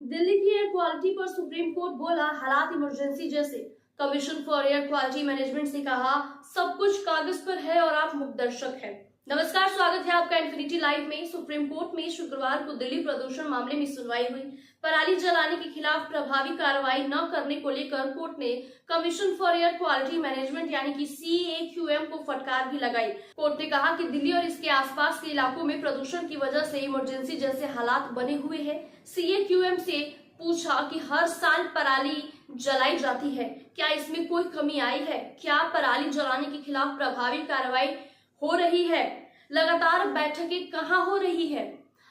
दिल्ली की air quality पर supreme court बोला हालात इमरजेंसी जैसे। Commission for air quality management से कहा सब कुछ कागज पर है और आप मुखदर्शक हैं। नमस्कार, स्वागत है आपका इन्फिनिटी लाइव में। सुप्रीम कोर्ट में शुक्रवार को दिल्ली प्रदूषण मामले में सुनवाई हुई। पराली जलाने के खिलाफ प्रभावी कार्रवाई न करने को लेकर कोर्ट ने commission for air quality management यानी कि CAQM को फटकार भी लगाई। कोर्ट ने कहा कि दिल्ली और इसके आसपास के इलाकों में प्रदूषण की वजह से इमरजेंसी जैसे हालात बने हुए हैं। CAQM से पूछा कि हर साल पराली जलाई जाती है, क्या इसमें कोई कमी आई है? क्या पराली जलाने के खिलाफ प्रभावी कार्रवाई हो रही है? लगातार बैठकें कहां हो रही है?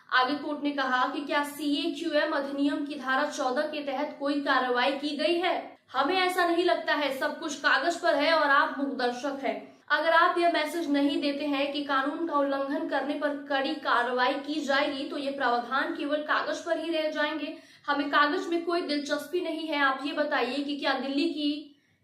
आगे कोर्ट ने कहा कि क्या CAQM अधिनियम की धारा 14 के तहत कोई कार्रवाई की गई है? हमें ऐसा नहीं लगता है, सब कुछ कागज पर है और आप मुखदर्शक हैं। अगर आप यह मैसेज नहीं देते हैं कि कानून का उल्लंघन करने पर कड़ी कार्रवाई की जाएगी तो ये प्रावधान केवल कागज पर ही रह जाएंगे। हमें कागज में कोई दिलचस्पी नहीं है। आप ये बताइए कि क्या दिल्ली की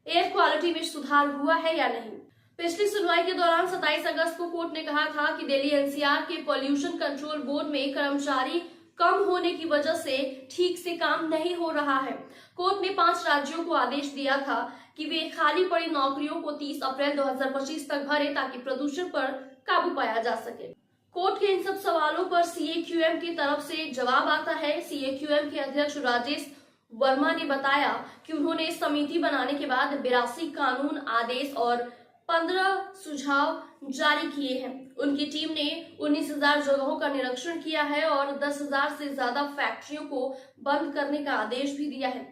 एयर क्वालिटी में सुधार हुआ है या नहीं। पिछली सुनवाई के दौरान 27 अगस्त को कोर्ट ने कहा था कि दिल्ली NCR के पॉल्यूशन कंट्रोल बोर्ड में कर्मचारी कम होने की वजह से ठीक से काम नहीं हो रहा है। कोर्ट ने 5 राज्यों को आदेश दिया था कि वे खाली पड़ी नौकरियों को 30 अप्रैल 2025 तक भरे ताकि प्रदूषण पर काबू पाया जा सके। कोर्ट के इन सब सवालों पर CAQM की तरफ से जवाब आता है। CAQM के अध्यक्ष राजेश वर्मा ने बताया कि उन्होंने समिति बनाने के बाद 82 कानून आदेश और 15 सुझाव जारी किए हैं। उनकी टीम ने 19,000 जगहों का निरीक्षण किया है और 10,000 से ज्यादा फैक्ट्रियों को बंद करने का आदेश भी दिया है।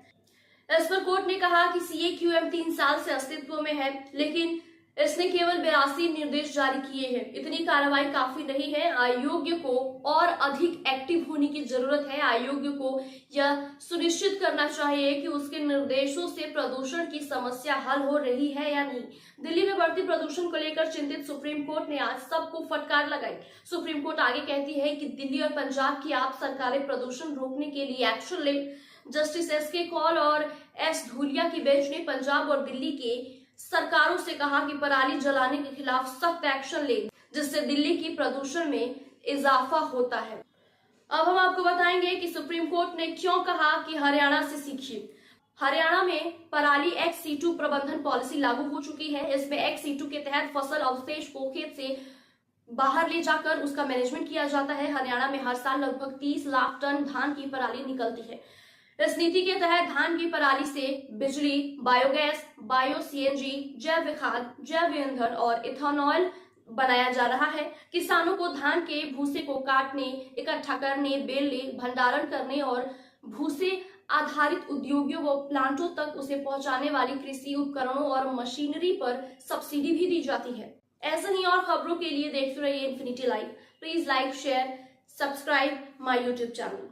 इस पर कोर्ट ने कहा कि CAQM 3 साल से अस्तित्व में है, लेकिन इसने केवल 82 निर्देश जारी किए हैं। इतनी कार्रवाई काफी नहीं है। आयोग को और अधिक एक्टिव होने की जरूरत है। आयोग को यह सुनिश्चित करना चाहिए कि उसके निर्देशों से प्रदूषण की समस्या हल हो रही है या नहीं। दिल्ली में बढ़ती प्रदूषण को लेकर चिंतित सुप्रीम कोर्ट ने आज सबको फटकार लगाई। सुप्रीम कोर्ट आगे कहती है कि दिल्ली और पंजाब की आप सरकारें प्रदूषण रोकने के लिए एक्शन ले। जस्टिस SK कौल और S धूलिया की बेंच ने पंजाब और दिल्ली के सरकारों से कहा कि पराली जलाने के खिलाफ सख्त एक्शन ले, जिससे दिल्ली की प्रदूषण में इजाफा होता है। अब हम आपको बताएंगे कि सुप्रीम कोर्ट ने क्यों कहा कि हरियाणा से सीखिए। हरियाणा में पराली XC2 प्रबंधन पॉलिसी लागू हो चुकी है। इसमें XC2 के तहत फसल अवशेष को खेत से बाहर ले जाकर उसका मैनेजमेंट किया जाता है। हरियाणा में हर साल लगभग 30 लाख टन धान की पराली निकलती है। इस नीति के तहत धान की पराली से बिजली, बायोगैस, बायो CNG, जैव खाद, जैव ईंधन और इथेनॉल बनाया जा रहा है। किसानों को धान के भूसे को काटने, इकट्ठा करने, बेलने, भंडारण करने और भूसे आधारित उद्योगों व प्लांटों तक उसे पहुंचाने वाली कृषि उपकरणों और मशीनरी पर सब्सिडी भी दी जाती है। ऐसे ही और खबरों के लिए देखते रहिए infinity live. Please like, share, subscribe my YouTube channel.